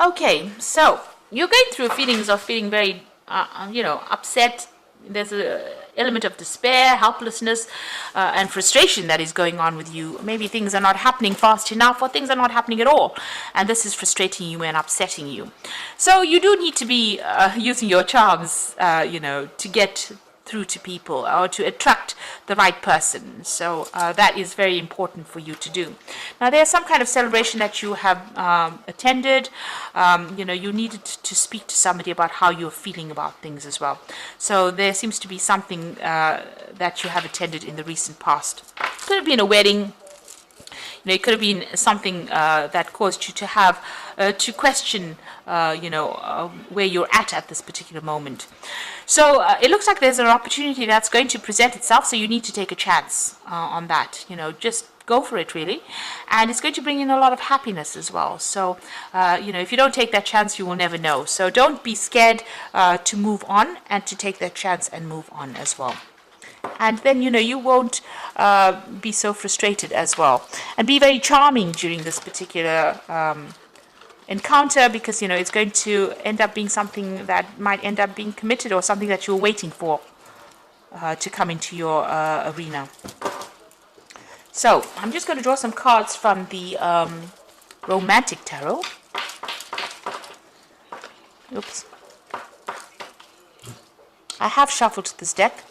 Okay, so you're going through feelings of feeling very, upset. There's a element of despair, helplessness, and frustration that is going on with you. Maybe things are not happening fast enough, or things are not happening at all, and this is frustrating you and upsetting you. So you do need to be using your charms, to get through to people or to attract the right person. So that is very important for you to do. Now there's some kind of celebration that you have attended. You needed to speak to somebody about how you're feeling about things as well. So there seems to be something that you have attended in the recent past. Could have been a wedding. It could have been something that caused you to have to question, where you're at this particular moment. So it looks like there's an opportunity that's going to present itself. So you need to take a chance on that. Just go for it, really, and it's going to bring in a lot of happiness as well. So if you don't take that chance, you will never know. So don't be scared to move on and to take that chance and move on as well. And then, you won't be so frustrated as well. And be very charming during this particular encounter, because, it's going to end up being something that might end up being committed, or something that you're waiting for to come into your arena. So I'm just going to draw some cards from the Romantic Tarot. Oops. I have shuffled this deck.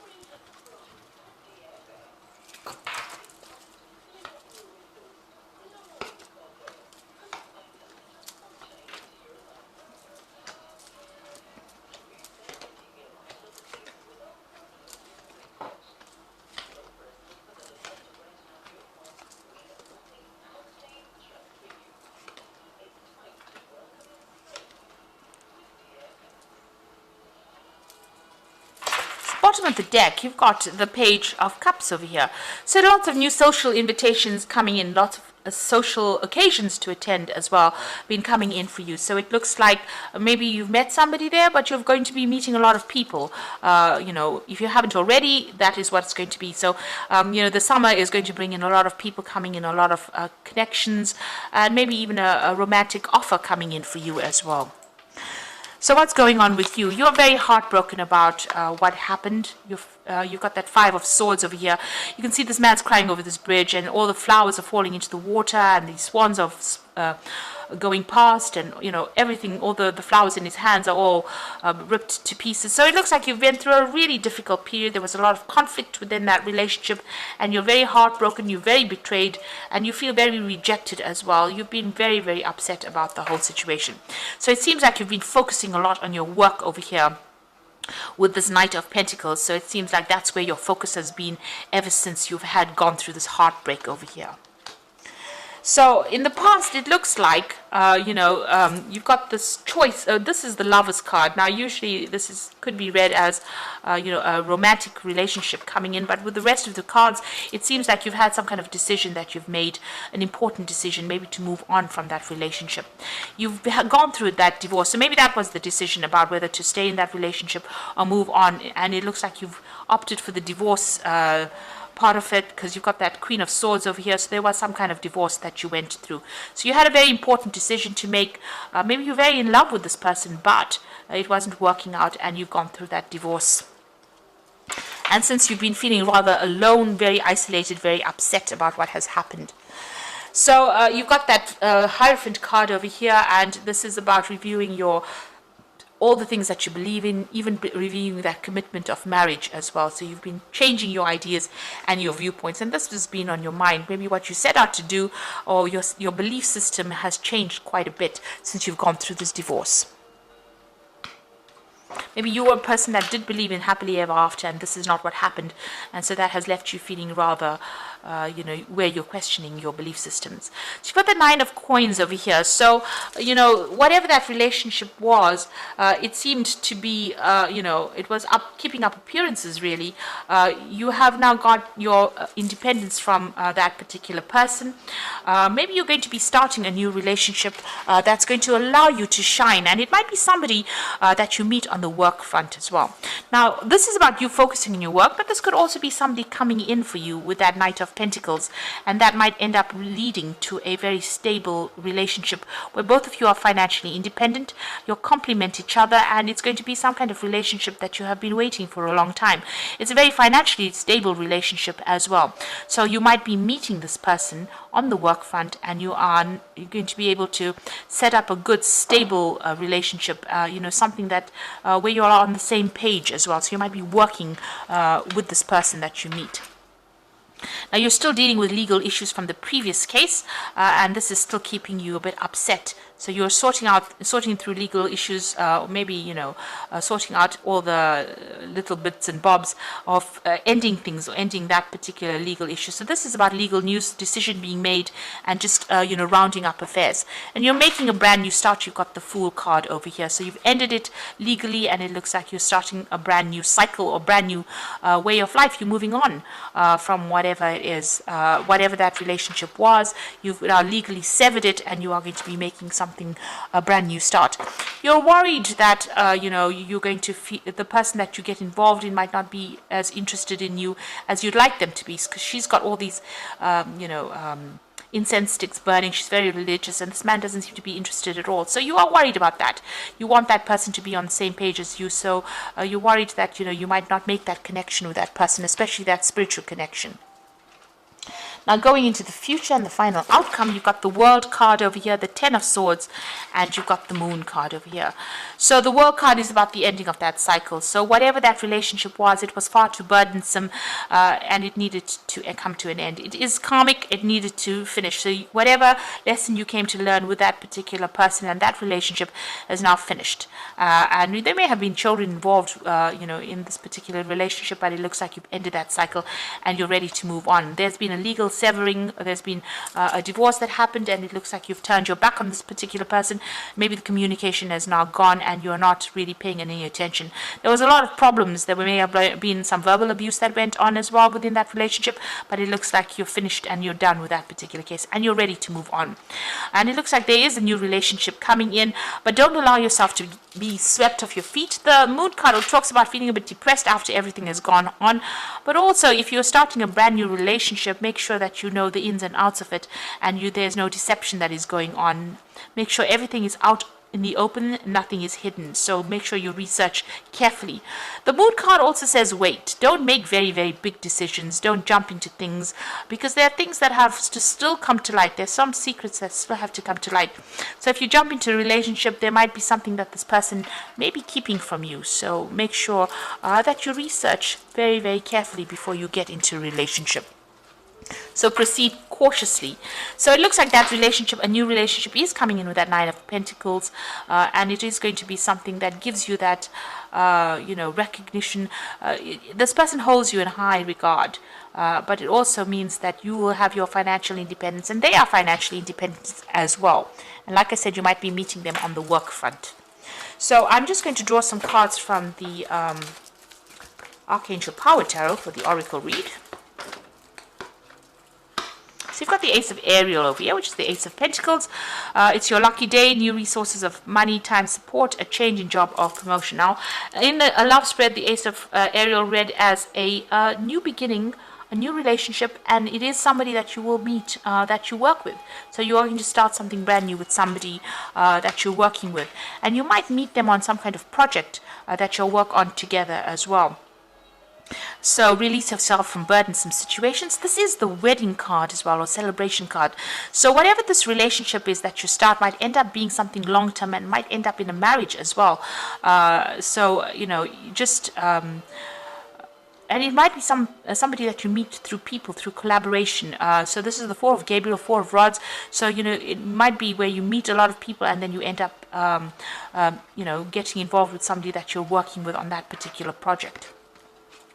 Bottom of the deck, you've got the Page of Cups over here. So lots of new social invitations coming in, lots of social occasions to attend as well, been coming in for you. So it looks like maybe you've met somebody there, but you're going to be meeting a lot of people. If you haven't already, that is what it's going to be. So, the summer is going to bring in a lot of people coming in, a lot of connections, and maybe even a romantic offer coming in for you as well. So what's going on with you? You're very heartbroken about what happened. You've got that Five of Swords over here. You can see this man's crying over this bridge, and all the flowers are falling into the water, and these swans are going past, and everything, all the flowers in his hands are all ripped to pieces. So it looks like you've been through a really difficult period. There was a lot of conflict within that relationship, and you're very heartbroken, you're very betrayed, and you feel very rejected as well. You've been very, very upset about the whole situation. So it seems like you've been focusing a lot on your work over here with this Knight of Pentacles. So it seems like that's where your focus has been ever since you've gone through this heartbreak over here. So in the past, it looks like, you've got this choice. This is the Lover's card. Now, usually could be read as, a romantic relationship coming in. But with the rest of the cards, it seems like you've had some kind of decision that you've made, an important decision, maybe to move on from that relationship. You've gone through that divorce. So maybe that was the decision about whether to stay in that relationship or move on. And it looks like you've opted for the divorce part of it, because you've got that Queen of Swords over here. So there was some kind of divorce that you went through. So you had a very important decision to make. Maybe you're very in love with this person, but it wasn't working out, and you've gone through that divorce. And since you've been feeling rather alone, very isolated, very upset about what has happened. So you've got that Hierophant card over here, and this is about reviewing all the things that you believe in, even reviewing that commitment of marriage as well. So you've been changing your ideas and your viewpoints, and this has been on your mind. Maybe what you set out to do, or your belief system has changed quite a bit since you've gone through this divorce. Maybe you were a person that did believe in happily ever after, and this is not what happened, and so that has left you feeling rather, where you're questioning your belief systems. So you've got the Nine of Coins over here. So, whatever that relationship was, it seemed to be, it was keeping up appearances, really. You have now got your independence from that particular person. Maybe you're going to be starting a new relationship that's going to allow you to shine, and it might be somebody that you meet on the work front as well. Now, this is about you focusing on your work, but this could also be somebody coming in for you with that Knight of Pentacles, and that might end up leading to a very stable relationship where both of you are financially independent, you'll complement each other, and it's going to be some kind of relationship that you have been waiting for a long time. It's a very financially stable relationship as well. So you might be meeting this person on the work front, and you're going to be able to set up a good, stable relationship, something that where you're on the same page as well. So you might be working with this person that you meet. Now, you're still dealing with legal issues from the previous case, and this is still keeping you a bit upset. So you're sorting through legal issues, maybe, sorting out all the little bits and bobs of ending things or ending that particular legal issue. So this is about legal news, decision being made, and just, rounding up affairs. And you're making a brand new start. You've got the Fool card over here. So you've ended it legally, and it looks like you're starting a brand new cycle or brand new way of life. You're moving on from whatever it is, whatever that relationship was. You've now legally severed it, and you are going to be making a brand new start. You're worried that you're going to the person that you get involved in might not be as interested in you as you'd like them to be, because she's got all these incense sticks burning. She's very religious, and this man doesn't seem to be interested at all. So you are worried about that. You want that person to be on the same page as you. So you're worried that you might not make that connection with that person, especially that spiritual connection. Now, going into the future and the final outcome, you've got the World card over here, the Ten of Swords, and you've got the Moon card over here. So the World card is about the ending of that cycle. So whatever that relationship was, it was far too burdensome, and it needed to come to an end. It is karmic. It needed to finish. So whatever lesson you came to learn with that particular person and that relationship is now finished. And there may have been children involved, in this particular relationship, but it looks like you've ended that cycle and you're ready to move on. There's been a legal severing, there's been a divorce that happened, and it looks like you've turned your back on this particular person. Maybe the communication has now gone and you're not really paying any attention. There was a lot of problems. There may have been some verbal abuse that went on as well within that relationship, but it looks like you're finished and you're done with that particular case and you're ready to move on. And it looks like there is a new relationship coming in, but don't allow yourself to be swept off your feet. The Moon card talks about feeling a bit depressed after everything has gone on, but also if you're starting a brand new relationship, make sure that you know the ins and outs of it, and there's no deception that is going on. Make sure everything is out in the open, nothing is hidden. So make sure you research carefully. The Moon card also says wait. Don't make very, very big decisions. Don't jump into things, because there are things that have to still come to light. There's some secrets that still have to come to light. So if you jump into a relationship, there might be something that this person may be keeping from you. So make sure that you research very, very carefully before you get into a relationship. So proceed cautiously. So it looks like that relationship, a new relationship, is coming in with that Nine of Pentacles, and it is going to be something that gives you that, recognition. This person holds you in high regard, but it also means that you will have your financial independence, and they are financially independent as well. And like I said, you might be meeting them on the work front. So I'm just going to draw some cards from the Archangel Power Tarot for the Oracle read. So you've got the Ace of Ariel over here, which is the Ace of Pentacles. It's your lucky day, new resources of money, time, support, a change in job or promotion. Now, in a love spread, the Ace of Ariel read as a new beginning, a new relationship, and it is somebody that you will meet, that you work with. So you are going to start something brand new with somebody that you're working with. And you might meet them on some kind of project that you'll work on together as well. So release yourself from burdensome situations. This is the wedding card as well, or celebration card. So whatever this relationship is that you start might end up being something long-term and might end up in a marriage as well. And it might be somebody that you meet through people, through collaboration. So this is the Four of Gabriel, Four of Rods. So, it might be where you meet a lot of people and then you end up, getting involved with somebody that you're working with on that particular project.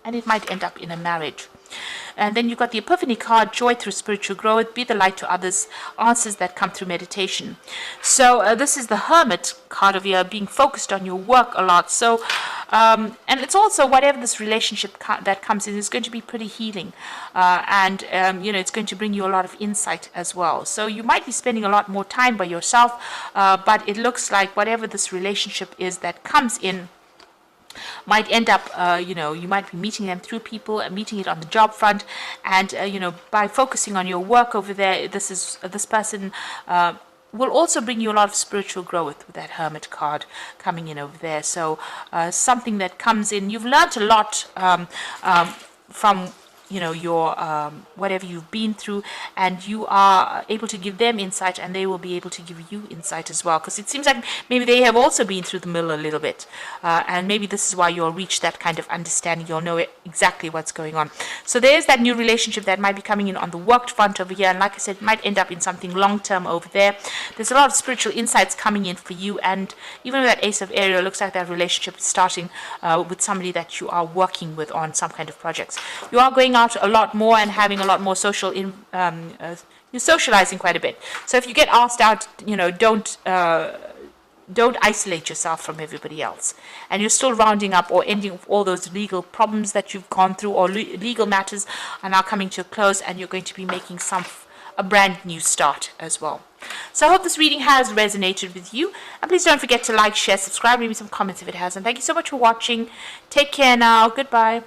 And it might end up in a marriage. And then you've got the Epiphany card, joy through spiritual growth, be the light to others, answers that come through meditation. So this is the Hermit card of here, being focused on your work a lot. So, and it's also whatever this relationship that comes in is going to be pretty healing. It's going to bring you a lot of insight as well. So you might be spending a lot more time by yourself, but it looks like whatever this relationship is that comes in, might end up, you might be meeting them through people and meeting it on the job front. And, by focusing on your work over there, this person will also bring you a lot of spiritual growth with that Hermit card coming in over there. So something that comes in, you've learned a lot from your whatever you've been through, and you are able to give them insight, and they will be able to give you insight as well, because it seems like maybe they have also been through the mill a little bit, and maybe this is why you'll reach that kind of understanding. You'll know exactly what's going on. So there's that new relationship that might be coming in on the work front over here, and like I said, it might end up in something long-term over there. There's a lot of spiritual insights coming in for you, and even with that Ace of Aries, it looks like that relationship is starting with somebody that you are working with on some kind of projects. You are going out a lot more and having a lot more social you're socializing quite a bit. So if you get asked out, don't isolate yourself from everybody else, and you're still rounding up or ending all those legal problems that you've gone through, or legal matters are now coming to a close, and you're going to be making a brand new start as well. So I hope this reading has resonated with you, and please don't forget to like, share, subscribe, leave me some comments if it has, and thank you so much for watching. Take care now. Goodbye.